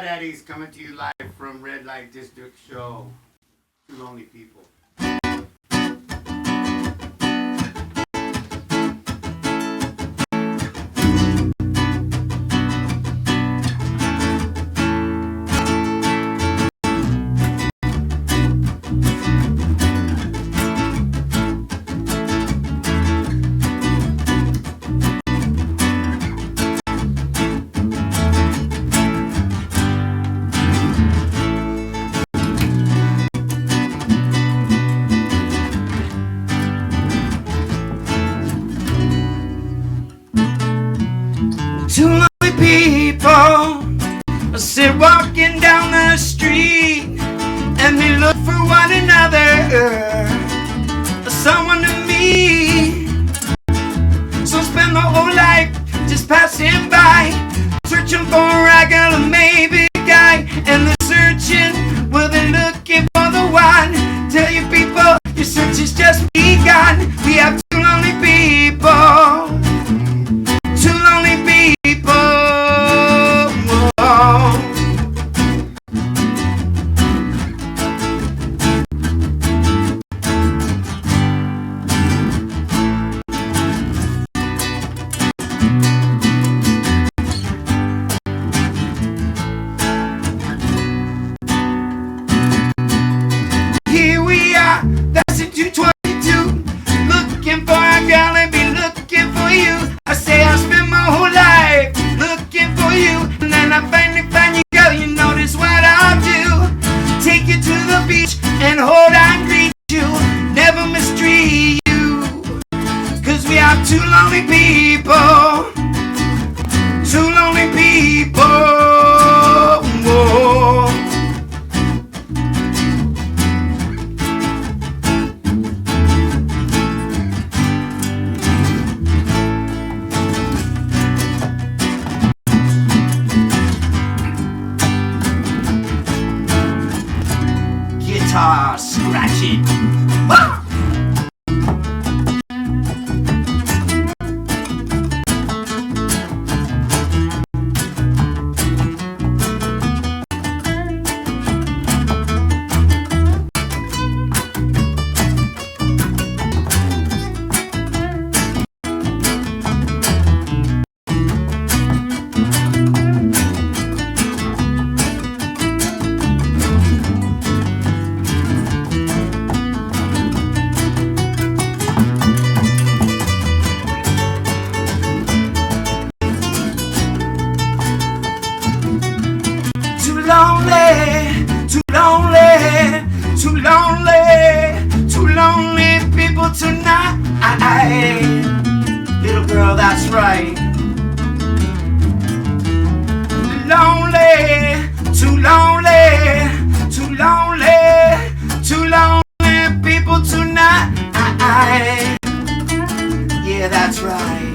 SKA DADDYZ coming to you live from Red Light District Show. Two Lonely People. Two lonely people sit walking down the street, and they look for one another, someone to meet. So spend the whole life just passing by, searching for a regular maybe guy. And they're searching, well they're looking for the one. Tell you people, your search has just begun. We have two lonely people. Two lonely people. Whoa. Here we are, that's in 222, looking for a girl and be looking for you. I say I spend my whole life looking for you, and then I finally find you, girl. You notice what I'll do: take you to the beach and hold on, greet you, never mistreat you. Cause we are two lonely people. Two lonely people. Whoa. Guitar scratching. Ah! Too lonely, too lonely, too lonely people tonight. Little girl, that's right. Lonely, too lonely, too lonely, too lonely people tonight. Yeah, that's right.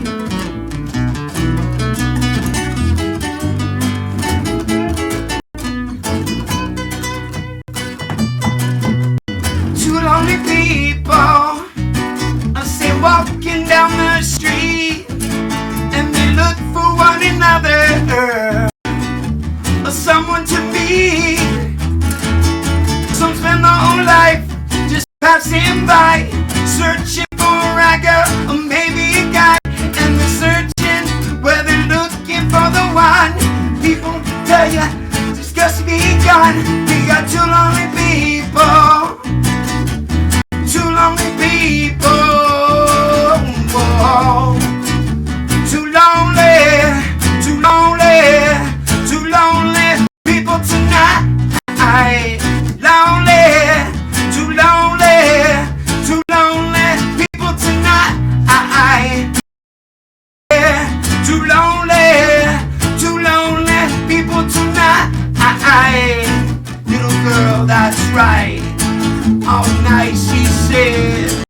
Lonely people, I say walking down the street, and they look for one another, someone to meet. Some spend their whole life just passing by, searching for a right girl or maybe a guy. And they're searching, where they're looking for the one. People tell you it's just begun. We got two lonely people. Two lonely people. Whoa. Too lonely, too lonely, too lonely people tonight. Lonely, too lonely, too lonely people tonight. Too lonely people tonight. Little girl, that's right. All night she said.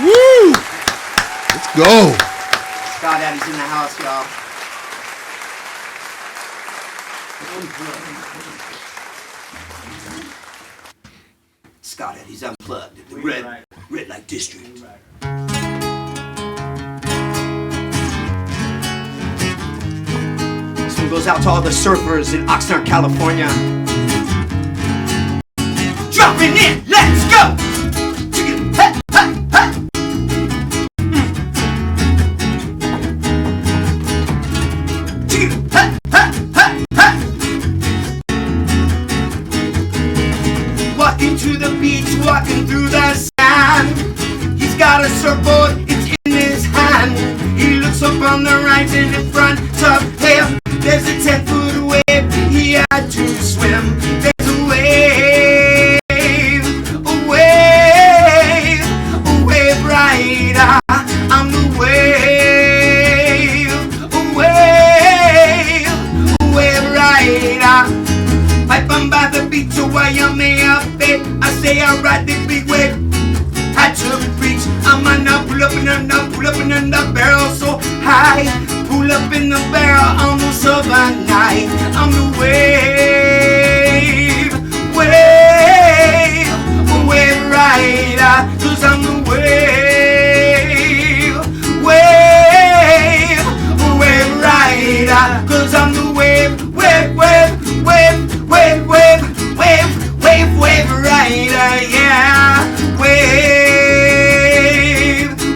Woo! Let's go. SKA DADDYZ in the house, y'all. SKA DADDYZ Unplugged at the Red Light District. This one goes out to all the surfers in Oxnard, California. Dropping in, let's go! Hey, hey, hey. Hey, hey, hey, hey. Walking to the beach, walking through the sand. He's got a surfboard, it's in his hand. He looks up on the right and in front of him. There's a 10-foot wave, he had to swim. There's a wave, a wave, a wave rider. I'm the wave, a wave, a wave rider. Piping by the beach of Wyoming up it. I say I ride the big wave. Had to reach. I'm on up, pull up in the barrel so high. Pull up in the barrel almost overnight. I'm the wave, wave, wave rider. 'Cause I'm the wave, wave, wave rider. 'Cause I'm the wave, wave, wave, wave, wave, wave, wave, wave, wave rider. Yeah, wave,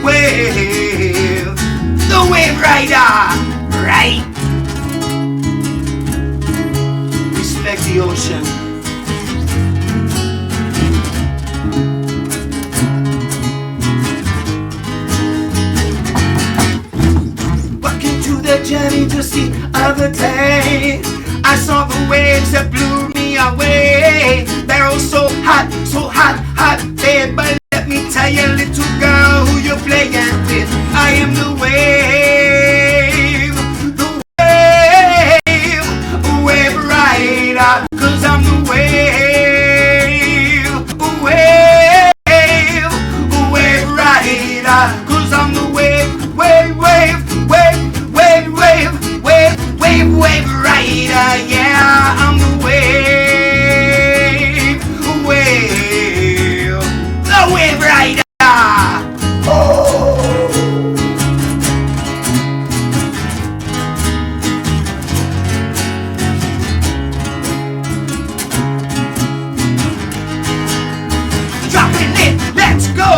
wave, the wave rider, right? Respect the ocean. Walking to the journey to see other day. I saw the waves that blew me away. Barrel so hot, hot, babe. But let me tell you, little girl, who you're playing with. I am the wave, wave rider. 'Cause I'm the wave, wave, wave rider. 'Cause I'm the wave, wave, wave, wave, wave, wave, wave, wave, wave rider. Yeah, I'm the wave, wave, the wave rider. Dropping it, let's go.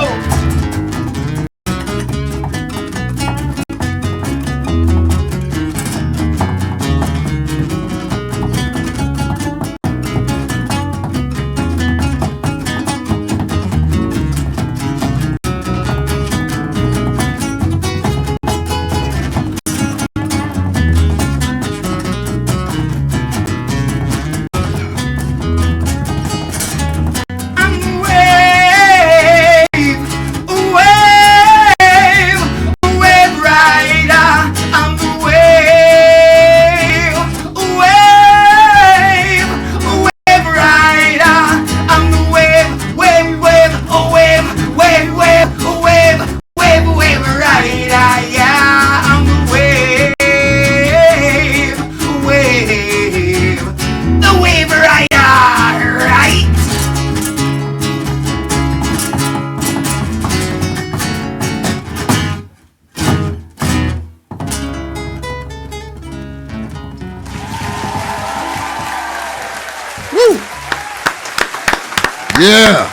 Yeah.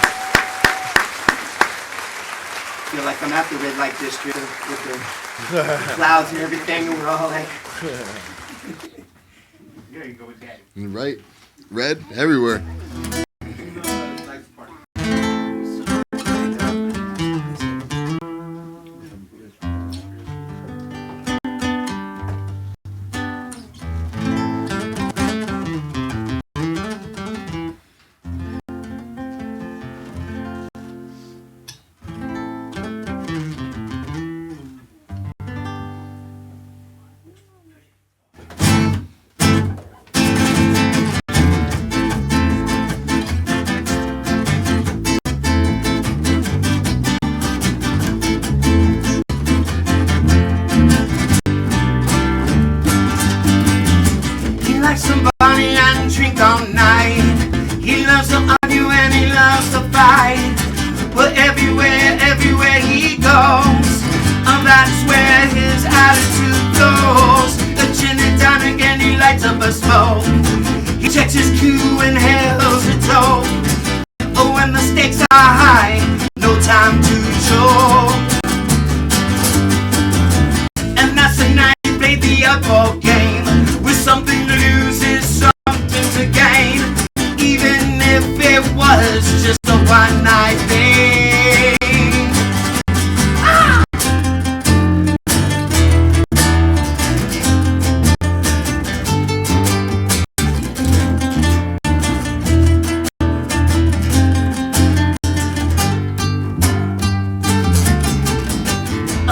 Feel like I'm at the red light district with the clouds and everything, and we're all like. There you go with that. Right. Red everywhere. lights up a smoke. He checks his cue and hails a toll. Oh, when the stakes are high, no time to choke. And that's the night he played the outlaw game. With something to lose is something to gain. Even if it was just a one-night thing. Ah!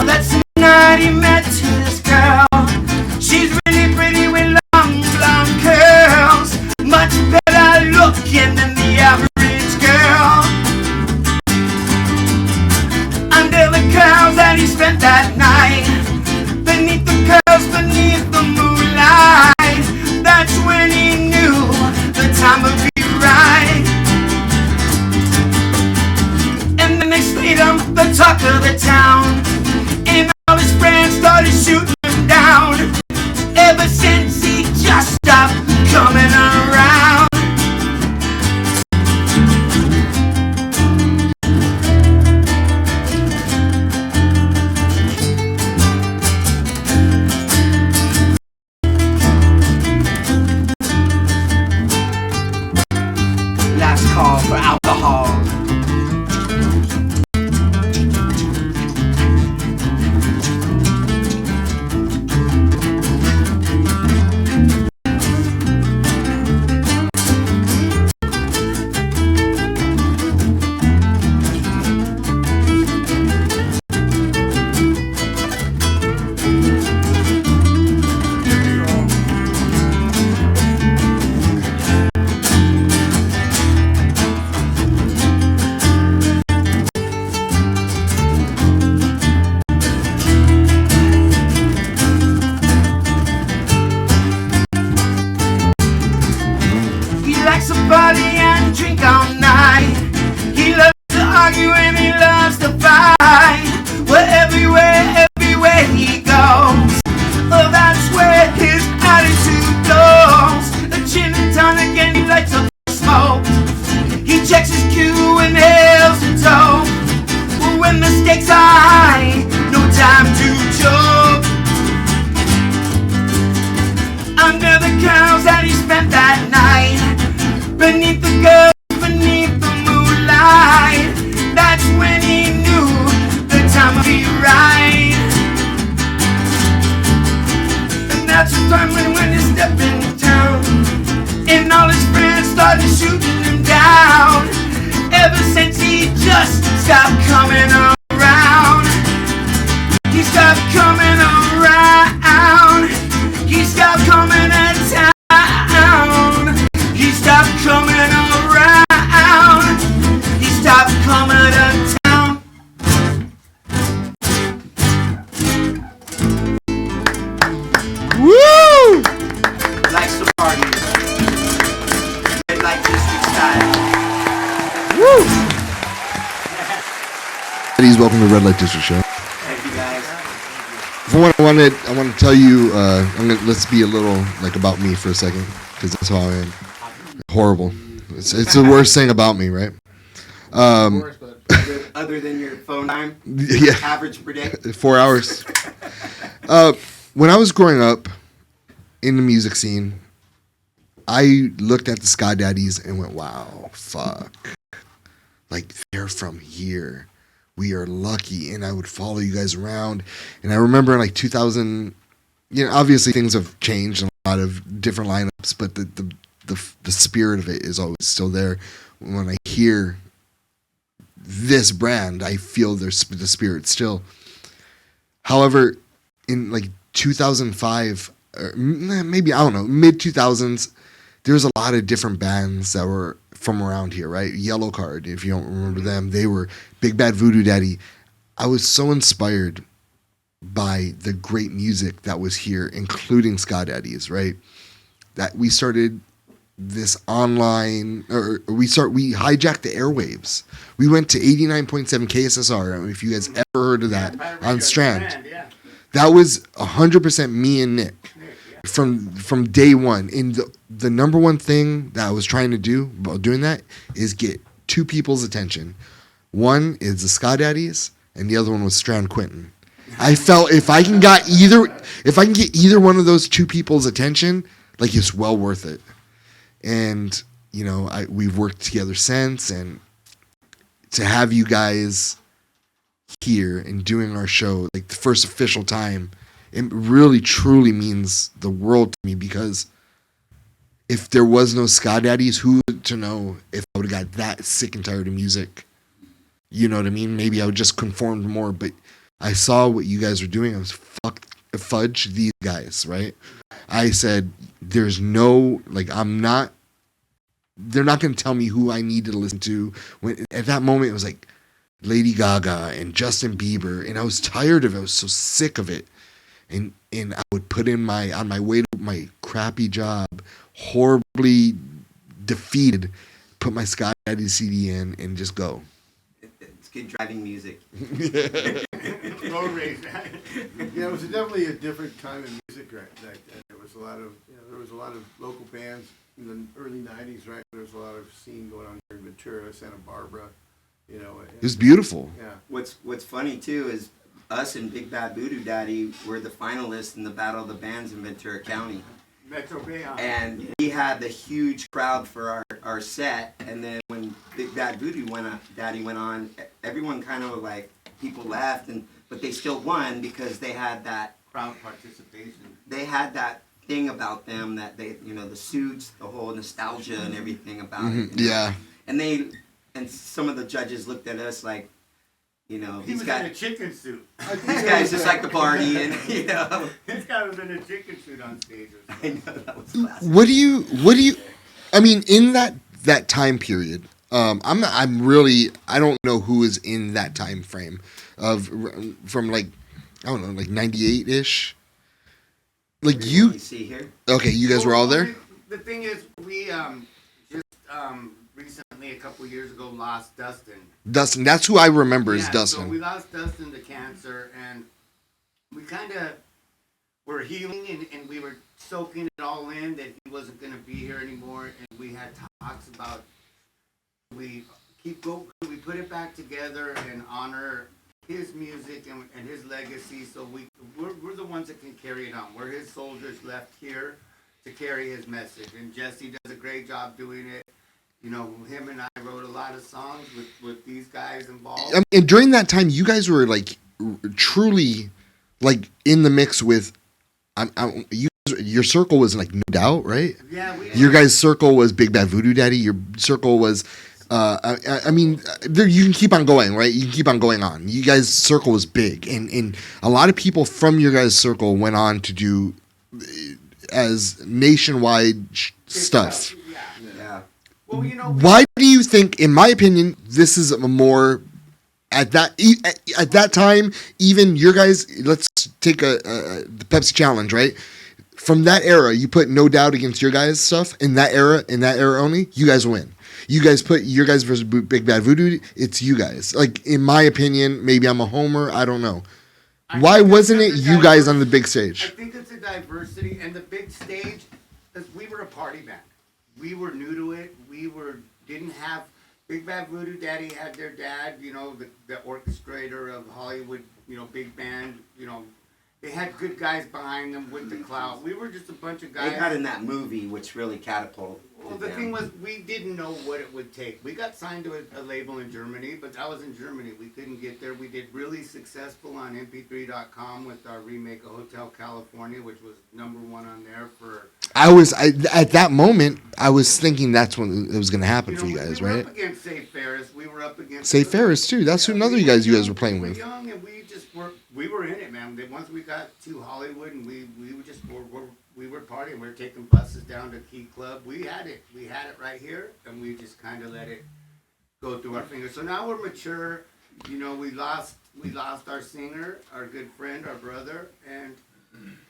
That's the night he met his girl. She's really pretty with long blonde curls, much better looking than the average girl. Under the clouds that he spent that night, beneath the curls, beneath the moonlight, that's when he knew the time would be right. And the next night I'm the talk of the town, and all his friends started shooting him down. Ever since he just stopped coming around. Last call for alcohol. Likes to party and drink all night. He loves to argue and he loves to fight. Well, everywhere he goes, oh, that's where his attitude goes. A gin and tonic and he lights up the smoke. He checks his cue and hails a toll. Well, when the stakes are high, no time to joke. Under the clouds that he spent that night, beneath the girl, beneath the moonlight, that's when he knew the time would be right. And that's the time when he stepped in town, and all his friends started shooting him down. Ever since he just stopped coming around. He stopped coming around. He stopped coming to town. He stopped coming around. He stopped coming to town. Woo! Likes to party. Red light district style. Woo! Daddyz, welcome to Red Light District Show. Thank you guys. For what I want to tell you, let's be a little like about me for a second, because that's how I am. Horrible. It's the worst thing about me, right? Other than your phone time, Yeah, average per day. 4 hours. When I was growing up in the music scene, I looked at the SKA DADDYZ and went, "Wow, fuck! Like they're from here. We are lucky." And I would follow you guys around. And I remember in like 2000, obviously things have changed, a lot of different lineups, but the spirit of it is always still there. When I hear this brand, I feel the spirit still. However, in like 2005, or maybe, I don't know, mid 2000s, there was a lot of different bands that were from around here, right? Yellow Card, if you don't remember them, they were Big Bad Voodoo Daddy. I was so inspired by the great music that was here, including SKA DADDYZ, right? That we started this online, or we hijacked the airwaves. We went to 89.7 KSSR. I don't know if you guys ever heard of that, on Strand. Yeah. That was 100% me and Nick. from day one. And the number one thing that I was trying to do while doing that is get two people's attention. One is the SKA DADDYZ, and the other one was Strand Quentin. I felt if I can get either one of those two people's attention, like it's well worth it. And you know, we've worked together since, and to have you guys here and doing our show, like the first official time, it really truly means the world to me, because if there was no SKA DADDYZ, who would to know if I would have got that sick and tired of music? You know what I mean? Maybe I would just conformed more, but I saw what you guys were doing. I was fudge these guys, right? I said, there's no, like, they're not going to tell me who I need to listen to. When at that moment, it was like Lady Gaga and Justin Bieber, and I was tired of it. I was so sick of it. And I would put in on my way to my crappy job, horribly defeated, put my SKA DADDYZ CD in and just go. It's good driving music. Road race. Yeah, it was definitely a different time in music back then. There was a lot of local bands in the early '90s, right? There was a lot of scene going on here in Ventura, Santa Barbara. You know, It was beautiful. yeah. What's funny too is us and Big Bad Voodoo Daddy were the finalists in the Battle of the Bands in Ventura County. Metro Bay. And we had the huge crowd for our set, and then when Big Bad Voodoo Daddy went on, everyone kind of like, people left, but they still won because they had that Crowd participation. They had that thing about them that they, you know, the suits, the whole nostalgia and everything about it. You know? Yeah. And some of the judges looked at us like, you know, He was in a chicken suit. these guys just like to party, and you know. This guy was in a chicken suit on stage. Or I know, that was classic. What do you? I mean, in that time period, I don't know who is in that time frame from like, I don't know, like 98 ish. Like Let you. me see here. Okay, you guys were all there. The thing is, we just recently, a couple years ago, lost Dustin. Dustin, that's who I remember is Dustin. So we lost Dustin to cancer, and we kind of were healing, and we were soaking it all in that he wasn't going to be here anymore, and we had talks about we put it back together and honor his music and his legacy, so we're the ones that can carry it on. We're his soldiers left here to carry his message, and Jesse does a great job doing it. You know, him and I wrote a lot of songs with these guys involved. And during that time, you guys were like truly like in the mix with. Your circle was like No Doubt, right? Yeah, your guys' circle was Big Bad Voodoo Daddy. Your circle was. I mean, you can keep on going, right? You can keep on going on. You guys' circle was big, and a lot of people from your guys' circle went on to do as nationwide stuff. Yeah. Well, you know, Why do you think, in my opinion, this is a more at that time? Even your guys, let's take the Pepsi Challenge, right? From that era, you put No Doubt against your guys' stuff. In that era only, you guys win. You guys put your guys versus Big Bad Voodoo. It's you guys. Like, in my opinion, maybe I'm a homer. I don't know. Why wasn't it you guys on the big stage? I think it's a diversity, and the big stage, because we were a party band. We were new to it. Didn't have Big Bad Voodoo Daddy had their dad, you know, the orchestrator of Hollywood, you know, big band, you know. They had good guys behind them with the clout. We were just a bunch of guys. They got in that movie, which really catapulted. Well, the thing was, we didn't know what it would take. We got signed to a label in Germany, but I was in Germany. We couldn't get there. We did really successful on mp3.com with our remake of Hotel California, which was #1 on there for... At that moment, I was thinking that's when it was going to happen for you guys, we were right? up against Safe Ferris. We were up against... Safe Ferris, too. That's another you guys were playing with. We were young, and we were in it, man. Once we got to Hollywood, and we were partying. We were taking buses down to Key Club. We had it right here, and we just kind of let it go through our fingers. So now we're mature. You know, we lost our singer, our good friend, our brother, and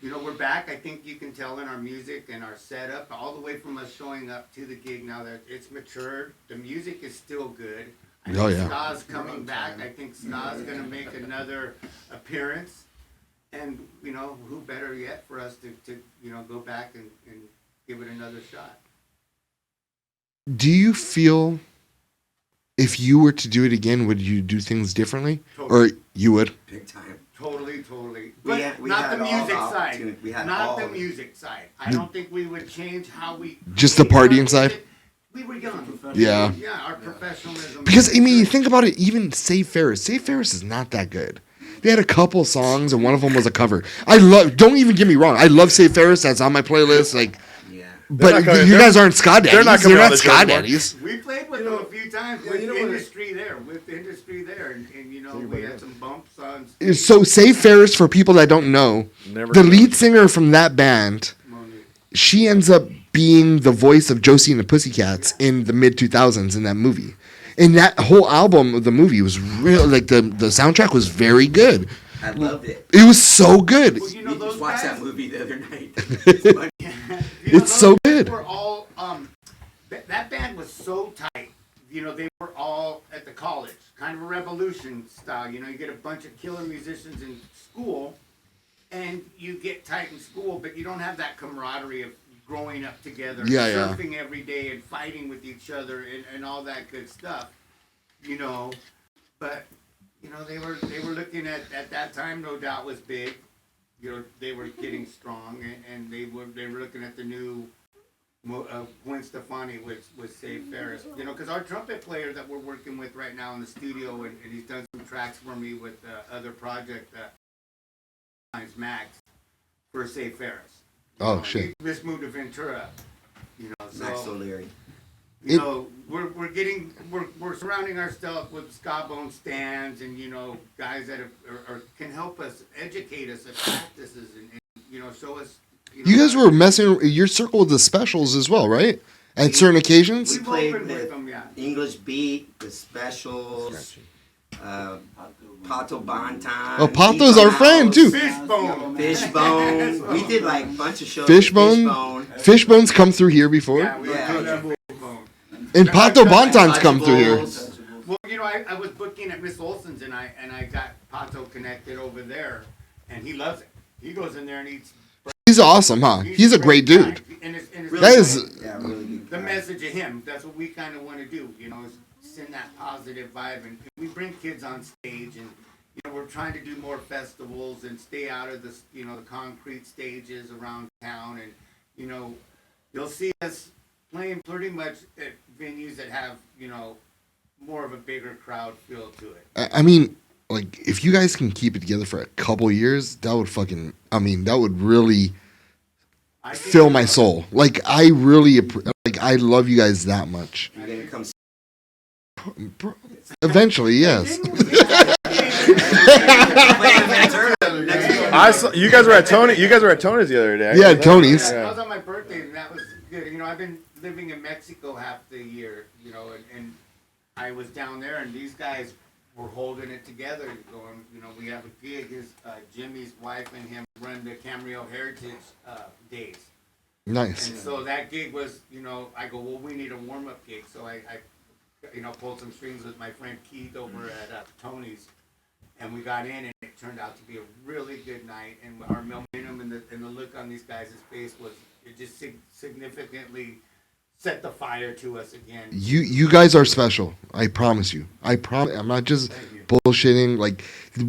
you know, we're back. I think you can tell in our music and our setup, all the way from us showing up to the gig now that it's matured. The music is still good. I think Ska's coming back. I think Ska's going to make another appearance. And, you know, who better yet for us to you know, go back and give it another shot. Do you feel if you were to do it again, would you do things differently? Totally. Or you would? Big time. Totally. We But had not the all music the side. opportunity. We had Not all the of it. music side. I don't think we would change how we. Just the create our partying side? music. We were young. Yeah. Yeah, our professionalism. Because, I mean, you think about it, even Save Ferris. Save Ferris is not that good. They had a couple songs, and one of them was a cover. Don't even get me wrong. I love Save Ferris. That's on my playlist. Like, Yeah. but not coming- you guys aren't ska daddies. they're not coming on the show ska anymore. daddies. We played with them a few times yeah, with you know the what? industry there, and you know, we had some bumps on So Save Ferris, for people that don't know, Never the heard. lead singer from that band, Monique. she ends up being the voice of Josie and the Pussycats in the mid 2000s in that movie. And that whole album of the movie was real. Like the soundtrack was very good. I loved it. It was so good. Well, you know We those just watched guys. that movie the other night. You know, It's those so guys good. Were all that band was so tight. You know, they were all at the college, kind of a revolution style. You know, you get a bunch of killer musicians in school, and you get tight in school, but you don't have that camaraderie of growing up together, Yeah. surfing every day and fighting with each other and all that good stuff. You know, but you know they were looking at that time, No Doubt was big. You know, they were getting strong, and they were looking at the new Gwen Stefani with Save Ferris. You know, because our trumpet player that we're working with right now in the studio, and he's done some tracks for me with other project, Max, for Save Ferris. You Oh, know, shit. He just moved to Ventura. You know, Max so O'Leary. you know we're surrounding ourselves with ska bone stands, and you know guys that can help us, educate us at practices, and you know show us. You guys were messing your circle with the specials as well, right? At certain occasions? We've played opened with with them, yeah. English Beat, the Specials, Pato Bonton. Oh, Pato's our friend, too. Fishbone. Fishbone. We did like a bunch of shows. Fishbone? with Fishbone. Fishbone's come through here before. Yeah, we Yeah. were doing Fishbone. And Pato Bonton's come through here. Untouchables. Well, you know, I was booking at Miss Olson's, and I got Pato connected over there, and he loves it. He goes in there and eats. He's awesome, huh? He's a great guy. dude. And it's Really That is- good. Yeah, really good. the guy. message of him. That's what we kind of want to do, you know, is send that positive vibe. And we bring kids on stage, and, you know, we're trying to do more festivals and stay out of the, you know, the concrete stages around town. And, you know, you'll see us playing pretty much at venues that have, you know, more of a bigger crowd feel to it. I mean, like, if you guys can keep it together for a couple years, that would fucking, I mean, that would really I think fill my soul. Like, I really, like, I love you guys that much. You're gonna come. Eventually, yes. I saw, you guys were at Tony. You guys were at Tony's the other day. Yeah, Tony's. I was on my birthday, and that was good. You know, I've been living in Mexico half the year, you know, and I was down there, and these guys were holding it together, going, you know, we have a gig. His Jimmy's wife and him run the Camarillo Heritage Days. Nice. And so that gig was, you know, I go, well, we need a warm-up gig. So I you know, pulled some strings with my friend Keith over at Tony's, and we got in, and it turned out to be a really good night. And our momentum and the look on these guys' face was, it just significantly set the fire to us again. You guys are special. I promise you. I'm not just bullshitting. Like,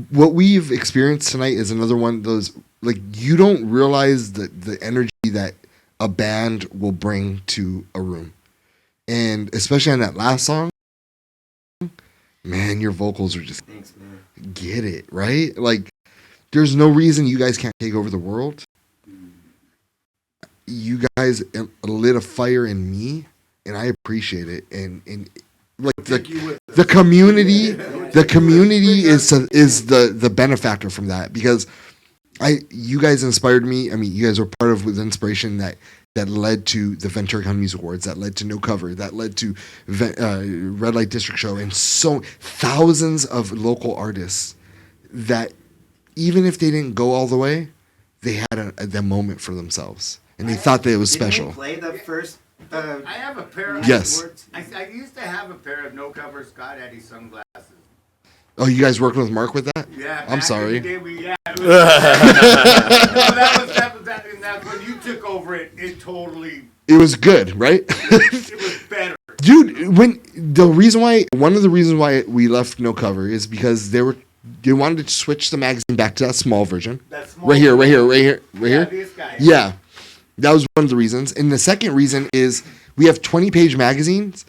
what we've experienced tonight is another one of those, like, you don't realize the energy that a band will bring to a room. And especially on that last song, man, your vocals are just Thanks, man. get it, right? Like, there's no reason you guys can't take over the world. You guys lit a fire in me, and I appreciate it. And like the community is the benefactor from that, because you guys inspired me. I mean, you guys were part of the inspiration that led to the Ventura County Music Awards, that led to No Cover, that led to Red Light District Show, and so thousands of local artists that even if they didn't go all the way, they had the moment for themselves, and they thought that it was Didn't special. we play the first. I have a pair of Yes. I used to have a pair of No Cover SKA DADDYZ sunglasses. Oh, you guys working with Mark with that? Yeah. I'm back sorry. in the day, that's when you took over it. It totally. It was good, right? It was better. Dude, one of the reasons why we left No Cover is because they wanted to switch the magazine back to that small version. That small Right here. This guy. Yeah. That was one of the reasons. And the second reason is we have 20-page magazines.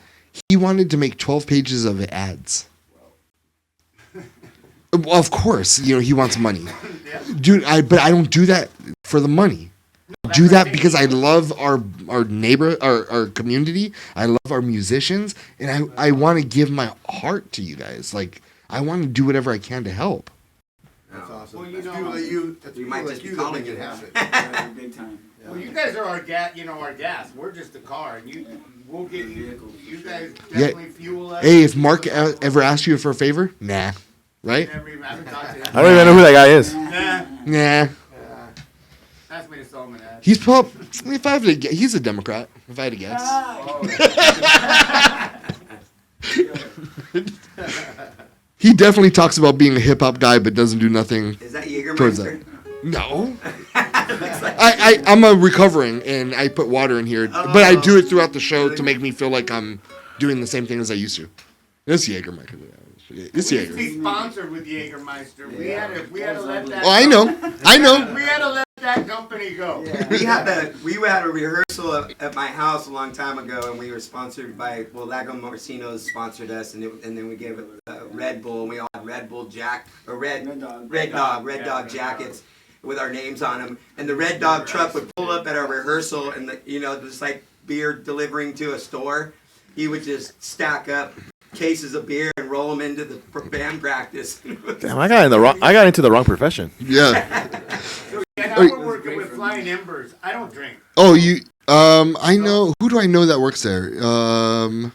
He wanted to make 12 pages of ads. Well, of course, he wants money. Dude, but I don't do that for the money. I do that because I love our neighbor, our community. I love our musicians, and I want to give my heart to you guys. Like, I want to do whatever I can to help. That's awesome. Well, That's people like you. That's We people might like just you be that calling make you it that. happen. Big time. Well, you guys are our gas. Our gas. We're just the car, and we'll get you. You guys Yeah. definitely fuel us. Hey, if Mark ever asks you for a favor, nah, right? I haven't talked to him. I don't even know who that guy is. Nah. Nah. Ask me to sell him an ad. He's he's a Democrat, if I had to guess. He definitely talks about being a hip hop guy, but doesn't do nothing Is that towards Jägermeister? that. No. I'm a recovering, and I put water in here, but I do it throughout the show to make me feel like I'm doing the same thing as I used to. It's Jägermeister. It's We used to Jäger. be sponsored with Jägermeister. We had to let that. Oh, I know. We had to let that company go. We had a rehearsal at my house a long time ago, and we were sponsored by Lago Morcino's sponsored us, and then we gave it Red Bull, and we all had Red Bull Red Dog jackets with our names on them, and the Red Dog truck would pull up at our rehearsal, and just like beer delivering to a store, he would just stack up cases of beer and roll them into the band practice. Damn, I got into the wrong profession. Yeah. And now we're working with Flying Embers. I don't drink. Oh, I know. Who do I know that works there? Who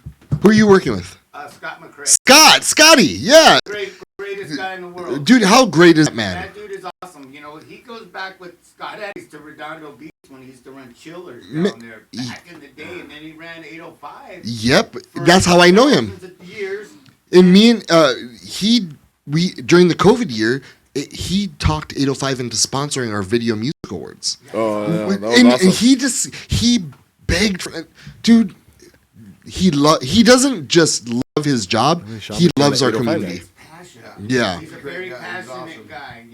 are you working with? Scott McCrae. Scotty, yeah. Greatest guy in the world. Dude, how great is that man? That dude is awesome. He goes back with Scott Addyz to Redondo Beach when he used to run chillers down there back in the day, and then he ran 805. Yep, that's how I know him. Thousands of years. And me and we during the COVID year, he talked 805 into sponsoring our Video Music Awards. Oh, yeah, that was and awesome. he begged for, dude. He doesn't just love his job; he loves our community. Yeah. He's a very passionate awesome. guy,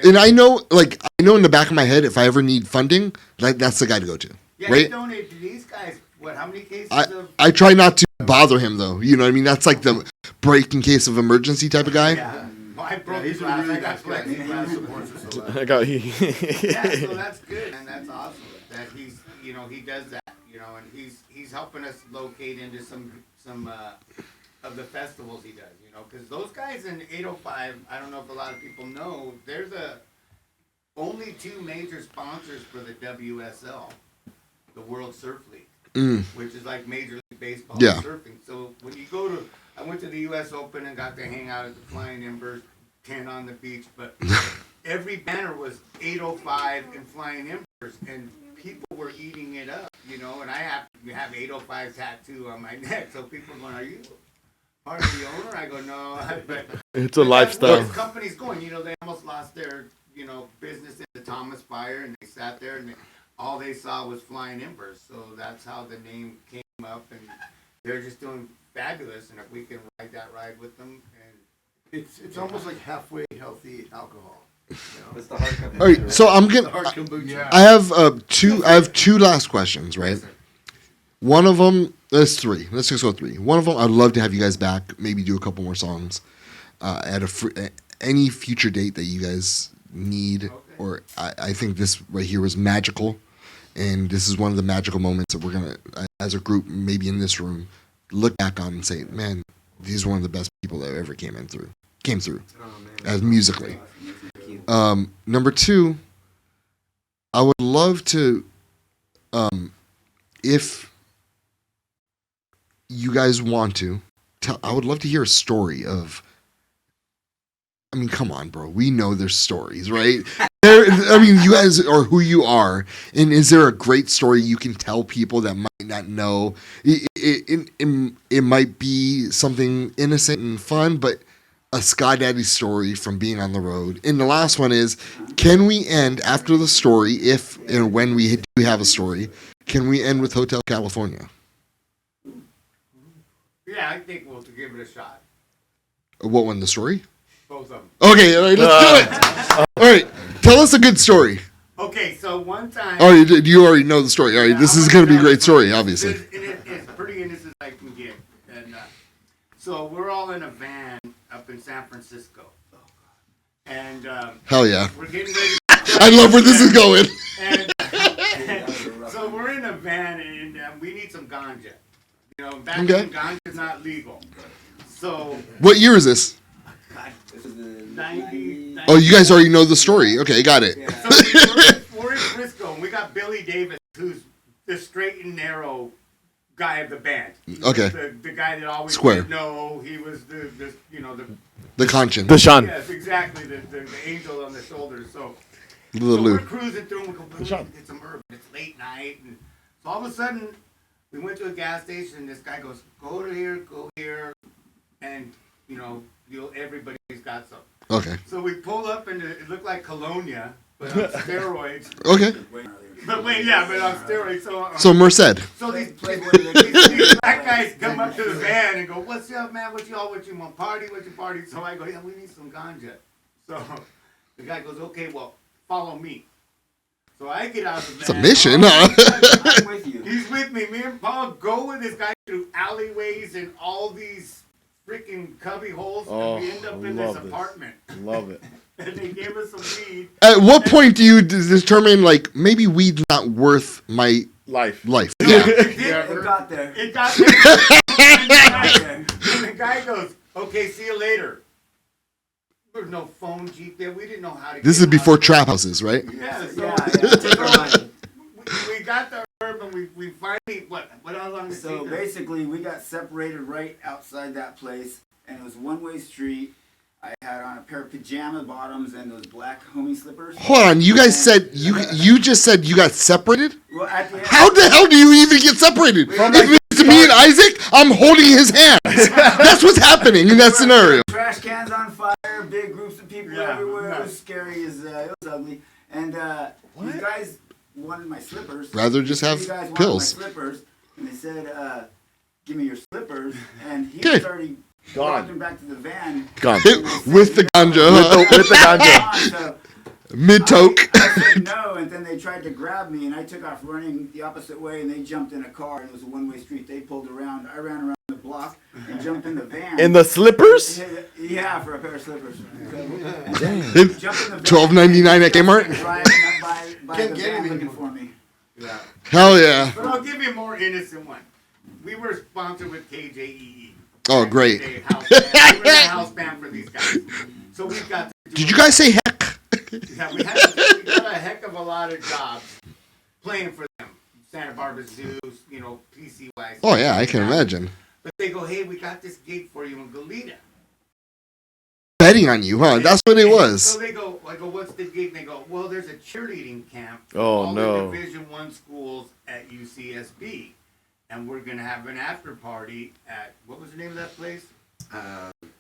And I know in the back of my head, if I ever need funding, that's the guy to go to. Yeah, right? he donated to these guys. What? How many cases of? I try not to bother him though. You know what I mean? That's like the break in case of emergency type of guy. Yeah. Well, I broke his He's a glass. really I got nice guy. He plexiglass. supports us a lot. I got Yeah, so that's good, and that's awesome that he's, he does that, and he's helping us locate into some of the festivals he does, because those guys in 805, I don't know if a lot of people know, there's only two major sponsors for the WSL, the World Surf League, which is like Major League Baseball Yeah. and surfing. So when you go to, I went to the U.S. Open and got to hang out at the Flying Embers tent on the beach, but every banner was 805 and Flying Embers, and people were eating it up, and I have 805 tattoo on my neck, so people are going, are you part of the owner? I go, no. But It's a that's lifestyle. where this company's going. They almost lost their, business in the Thomas fire, and they sat there, and all they saw was Flying Embers, so that's how the name came up, and they're just doing fabulous, and if we can ride that ride with them, and It's almost like halfway healthy alcohol. That's the hard company. All right, so I'm The gonna. hard kombucha. I have two last questions, right? One of them, there's three. Let's just go three. One of them, I'd love to have you guys back. Maybe do a couple more songs at any future date that you guys need. Okay. Or I think this right here was magical, and this is one of the magical moments that we're gonna, as a group, maybe in this room, look back on and say, man, these are one of the best people that ever came through, Oh, man. as musically. Thank you. Number two, I would love to, if you guys want to, I would love to hear a story of, I mean, come on, bro. We know there's stories, right? You guys are who you are. And is there a great story you can tell people that might not know? It might be something innocent and fun, but a SKA DADDYZ story from being on the road. And the last one is, can we end after the story, if and when we do have a story, can we end with Hotel California? Yeah, I think we'll give it a shot. What one, the story? Both of them. Okay, all right, let's do it. All right, tell us a good story. Okay, so one time. Oh, you already know the story. All right, this is going to be a great story, obviously. It's pretty innocent as I can get. And so we're all in a van up in San Francisco. And Hell yeah. we're getting ready. I love where this is going. And so we're in a van and we need some ganja. You know, back Okay. then ganja's not legal. So, What year is this? This is the 90. Oh, you guys already know the story. Okay, got it. So we're in Frisco and we got Billy Davis, who's the straight and narrow guy of the band. Okay. The guy that always Square. said no, he was the The conscience. The Sean. yes, exactly, the angel on the shoulder. So The we're Lou. cruising through and we go, "Billy, Sean. get some herb. It's late night." And so all of a sudden, we went to a gas station and this guy goes, go here, and, you know, everybody's got some. Okay. So we pull up and it looked like Colonia, but on steroids. Okay. But on steroids. So Merced. So these black guys come up to the van and go, "What's up, man? What you want party? What you party?" So I go, "Yeah, we need some ganja." So the guy goes, "Okay, well, follow me." So I get out of the van. It's a mission, huh? I'm with you. He's with me. Me and Paul go with this guy through alleyways and all these freaking cubby holes, Oh, and we end up in love this this. apartment. Love it. And they gave us some weed. At what point do you determine, like, maybe weed's not worth my Life. life? Yeah, It got there. It got there. And the guy goes, "Okay, see you later." There was no phone, GPS. We didn't know how to. This get is before out. trap houses, right? Yeah, so Yeah, take our money. we got the herb and we finally how long did it So take us? basically, we got separated right outside that place, and it was one-way street. I had on a pair of pajama bottoms and those black homie slippers. Hold on, you guys said you just said you got separated? Well, at the end, How the hell do you even get separated? If it's me and Isaac, I'm holding his hands. That's what's happening in that scenario. trash cans on fire, big groups of people Yeah, everywhere. It nuts. was scary as it was ugly. And these guys wanted my slippers. Rather just have These guys wanted pills. my slippers, and they said, "Give me your slippers." And he Okay. was already Gone. walking back to the van. Gone. With the ganja, huh? With the ganja. So Mid-toke. I said no, and then they tried to grab me, and I took off running the opposite way, and they jumped in a car, and it was a one-way street. They pulled around. I ran around the block and jumped in the van. In the slippers? Yeah, for a pair of slippers. Damn. Jumped in the van. $12.99 at Kmart? And driving up by Can't the get van anything looking more. for me. Yeah. Hell yeah. But I'll give you a more innocent one. We were sponsored with KJEE. Oh, great. They house band. We were the house band for these guys. So we got to do Did you guys say heck? Yeah, we got a heck of a lot of jobs playing for them. Santa Barbara Zoos, you know, PCY. Oh yeah, I can imagine. But they go, "Hey, we got this gig for you in Goleta." Betting on you, huh? That's what it was. So they go, I go, "What's the gig?" And they go, "Well, there's a cheerleading camp for Oh, all no. the Division I schools at UCSB. And we're going to have an after party at," what was the name of that place?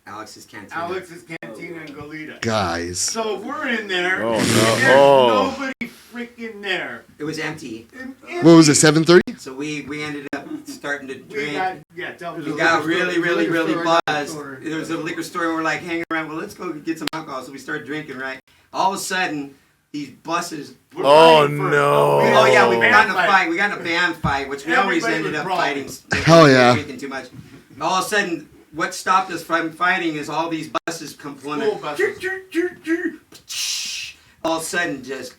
Alex's Cantina. Alex's Cantina in Goleta. Guys. So we're in there. Oh, and no. There's Oh. nobody freaking there. It was empty. What was it, 7:30? So we ended up starting to We drink. tell me. We got really store, buzzed. store. There was a liquor store, and we're like hanging around. Well, let's go get some alcohol. So we started drinking. Right. All of a sudden, these buses. We're Oh, fighting for- no. Oh yeah, we band got in a fight. fight. We got in a band fight, which we always Everybody ended was up brawling. fighting. Hell yeah. Drinking too much. All of a sudden, what stopped us from fighting is all these buses come pulling School in. buses. All of a sudden, just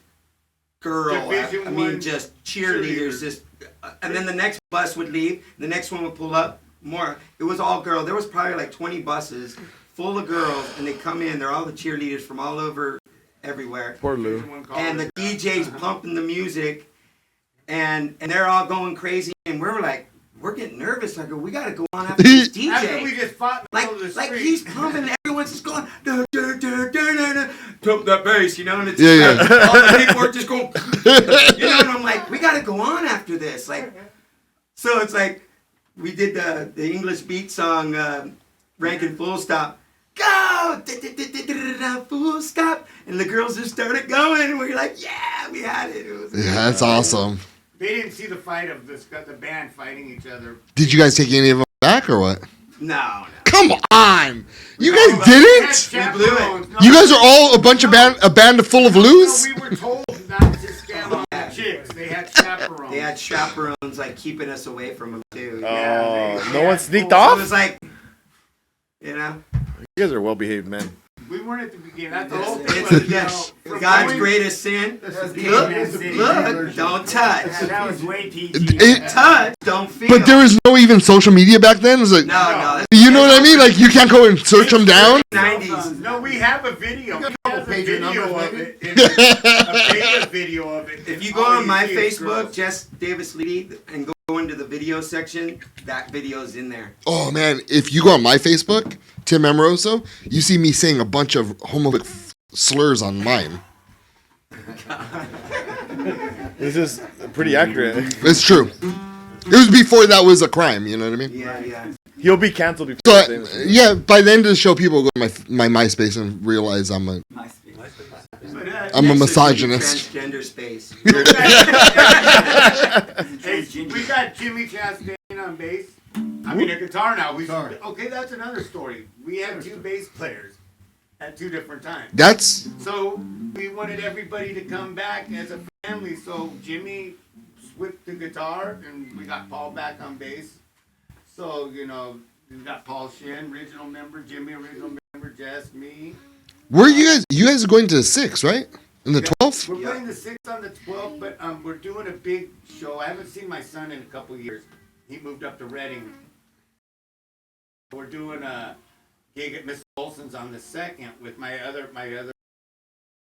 girl. Division I mean, I just cheerleaders. Just, and then the next bus would leave. The next one would pull up. More. It was all girl. There was probably like 20 buses full of girls, and they come in. They're all the cheerleaders from all over, everywhere. Poor Lou. And the DJ's pumping the music, and they're all going crazy, and we're like, we're getting nervous. I go, we gotta go on after this DJ. After we just fought in the Like, middle of the like street. he's pumping, everyone's just going, duh, duh, duh, duh, duh, duh. Pump that bass, you know, and it's Yeah, like, yeah. all the people are just going, you know, and I'm like, we gotta go on after this, like, so it's like, we did the English beat song, Rankin Full Stop, go! Full stop. And the girls just started going, and we were like, yeah, we had it. Yeah, that's awesome. They didn't see the fight of the band fighting each other. Did you guys take any of them back or what? No. Come on, you No, guys but didn't. we had We blew it. chaperones. No, You guys are all a bunch of a band full of loose. No, we were told not to scam on the chicks. They had chaperones. They had chaperones, like, keeping us away from them, too. Yeah, Oh, no one sneaked So it off? was like, you know? You guys are well-behaved men. We weren't at the beginning. That's the whole thing. It's was, yes. from God's going- greatest sin. Look, Look, don't touch. that was way PG. It- Touch, don't feel. But there was no even social media back then. It was like, No. you know what I mean? Like you can't go and search them down. 90s. No, we have a video. We have a pager video numbers, of it. A beta video of it. If you go All on my see is Facebook, girls. Jess Davis Lee, and go into the video section, that video's in there. Oh man, if you go on my Facebook, Tim Amoroso, you see me saying a bunch of homophobic slurs on mine. This is pretty accurate. It's true. It was before that was a crime. You know what I mean? Yeah. He'll be canceled before So the same. yeah, by the end of the show, people go to my MySpace and realize I'm a But, I'm a Next is misogynist. Transgender space. hey, we got Jimmy Chastain on bass. I mean, a guitar now. Okay, that's another story. We had two bass players at two different times. That's So we wanted everybody to come back as a family. So Jimmy switched the guitar, and we got Paul back on bass. So we got Paul Shin, original member, Jimmy, original member, Jess, me. where you guys. You guys are going to the 6th, right? In the 12th. We're playing the 6th on the 12th, but we're doing a big show. I haven't seen my son in a couple years. He moved up to Reading. We're doing a gig at Miss Olson's on the 2nd with my other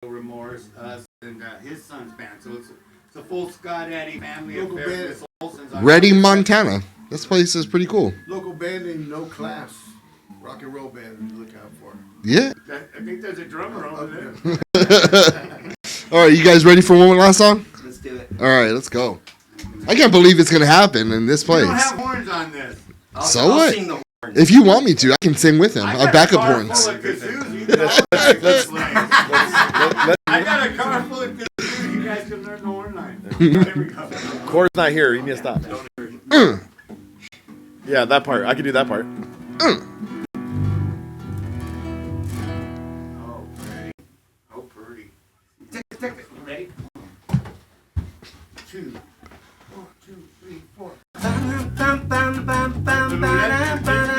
Remorse, us, and his son's band. So it's a full SKA Daddy family Local affair. band. Miss Olson's on Reading, the 2nd. Montana. This place is pretty cool. Local band named No Class. Rock and roll band to look out for. Yeah. I think there's a drummer over there. All right, you guys ready for one last song? Let's do it. All right, let's go. I can't believe it's gonna happen in this We place. don't have horns on this. So I'll what? sing the horn. If you want me to, I can sing with him. I I'll got back a up car horns. full of kazoos. You can all let's- play. Let- I got a car full of kazoos. You guys can learn the horn line. There we go. Core's not here. You need to stop. Yeah, that part. I can do that part. Oh, pretty. Oh, pretty. Ready? 2, 4, 2, 3, 4.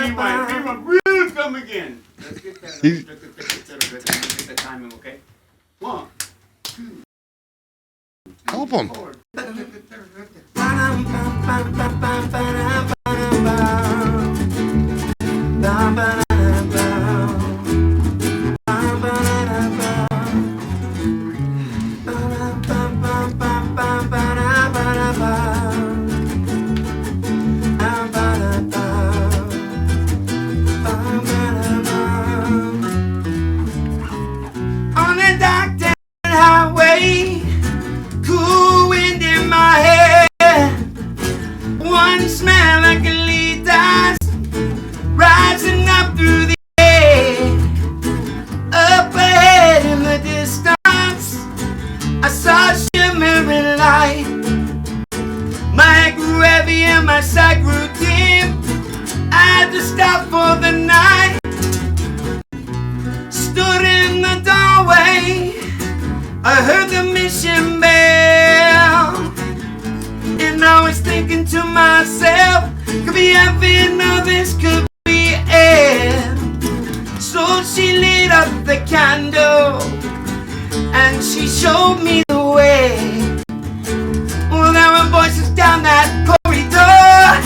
Rewind. Come again. Let's get that. Let's get the timing, okay? 1, 2, Help him. 4. On a dark down highway, cool wind in my hair, one smell like a lead dust rising up through the air. Up ahead in the distance, I saw a shimmering light. My head grew heavy and my sight grew dim. I had to stop for the night. Stood in the doorway, I heard the mission bell, and I was thinking to myself, could be heaven or this could be hell. So she lit up the candle, and she showed me the way. Well, there were voices down that corridor,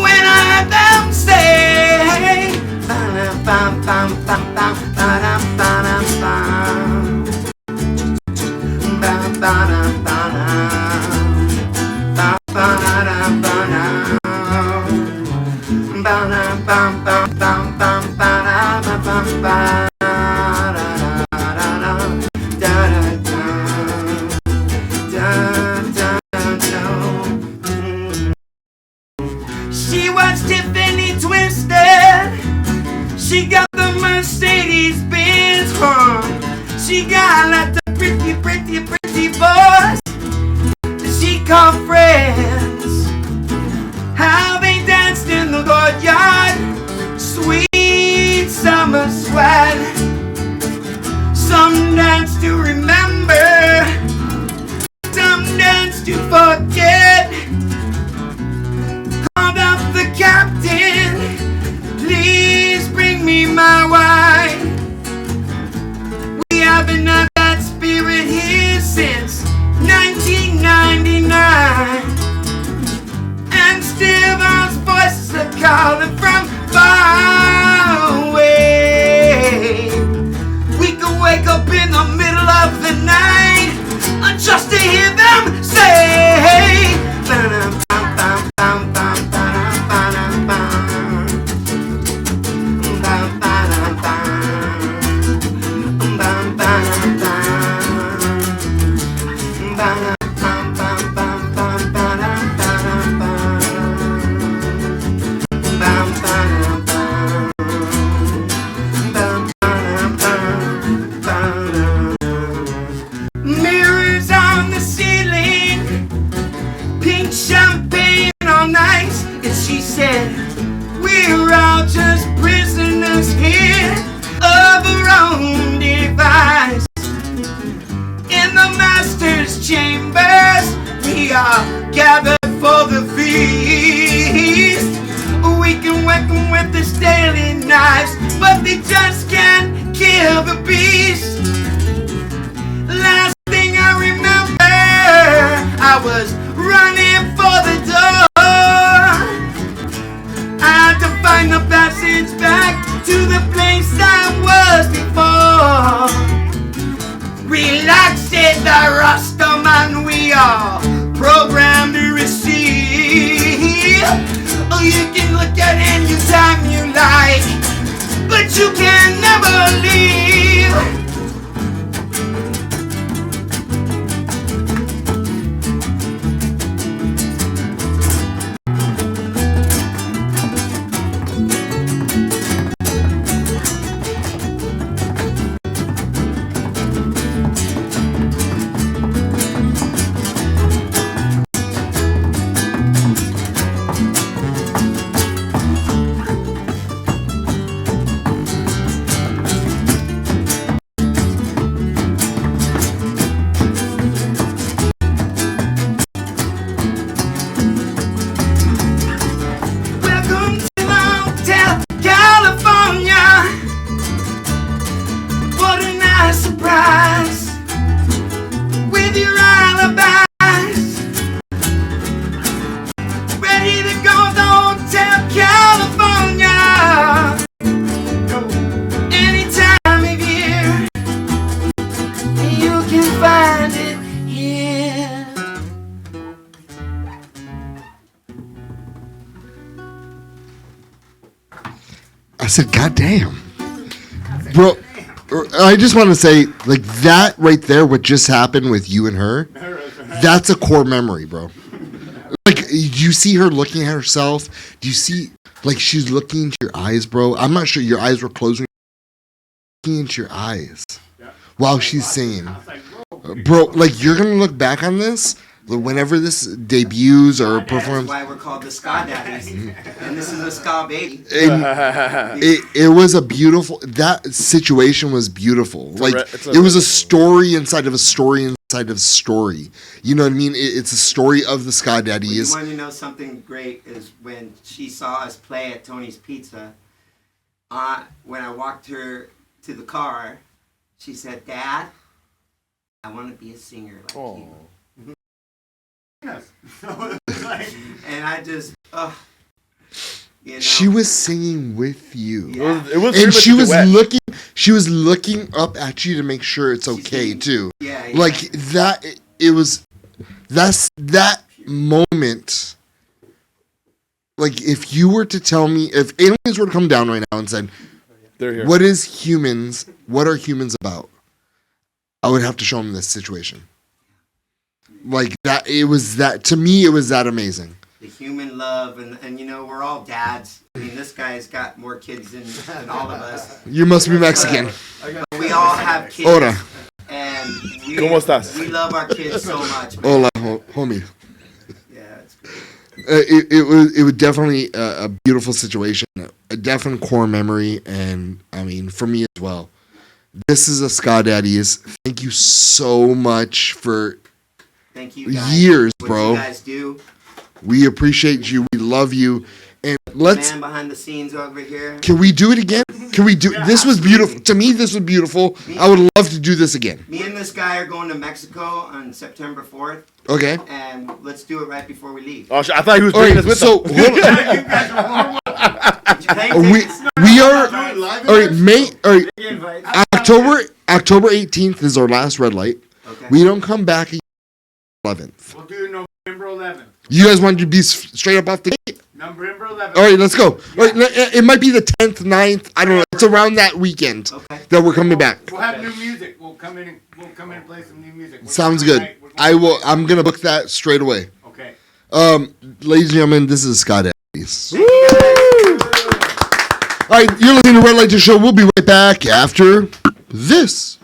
when I heard them say, bam, bam, bam, bam, bam, bam, bam, bam, bam, bam, she was Tiffany twisted. She got the mercy master's chambers, we are gathered for the feast. We can whack them with the daily knives, but they just can't kill the beast. Last thing I remember, I was running for the door. I had to find the passage back to the place I was before. Relax it, the Rastaman, we are programmed to receive. Oh, you can look at any time you like, but you can never leave. I said, God damn. Bro, I just want to say, like, that right there, what just happened with you and her, that's a core memory, bro. Like, do you see her looking at herself? Do you see, like, she's looking into your eyes, bro? I'm not sure your eyes were closed. Looking into your eyes while she's singing. Bro, like, you're going to look back on this whenever this debuts or performs. That's why we're called the SKA DADDYZ, and this is a ska baby. It was a beautiful. That situation was beautiful. Like it was a story inside of a story inside of a story. You know what I mean? It's a story of the SKA DADDYZ. Well, you want to know something great is when she saw us play at Tony's Pizza. When I walked her to the car, she said, "Dad, I want to be a singer like you." Yes. And I just, you know. She was singing with you. Yeah. It was And she was looking. She was looking up at you to make sure it's okay too. Yeah. Like that. It was. That's that moment. Like if you were to tell me, if aliens were to come down right now and said, They're here. "What is humans? What are humans about?" I would have to show them this situation. Like that, it was that to me. It was that amazing. The human love, and you know, we're all dads. I mean, this guy's got more kids than all of us. You must be Mexican. We all have kids. Hola. And ¿Cómo estás? we love our kids so much. Man. Hola, homie. Yeah, it's great. It was definitely a beautiful situation, a definite core memory, and I mean for me as well. This is a SKA DADDYZ. Thank you so much for Thank you guys. years, what bro. you guys do. We appreciate you. We love you. And let's. Man behind the scenes over here. Can we do it again? Can we do? This was beautiful. To me, this was beautiful. I would love to do this again. Me and this guy are going to Mexico on September 4th, Okay. and let's do it right before we leave. Oh, I thought he was All bringing right. us with So him. hold on. Did you pay we tickets? we are. All right. May. All right. October 18th is our last red light. Okay. We don't come back 11th. We'll do November 11th. You guys want to be straight up off the gate? November 11th. All right, let's go. All right, it might be the 10th, 9th. I don't know. It's around that weekend Okay. that we're coming back. We'll have new music. We'll come in and play some new music. Sounds good. I will. I'm gonna book that straight away. Okay. Ladies and gentlemen, this is SKA DADDYZ. All right, you're listening to Red Light to Show. We'll be right back after this.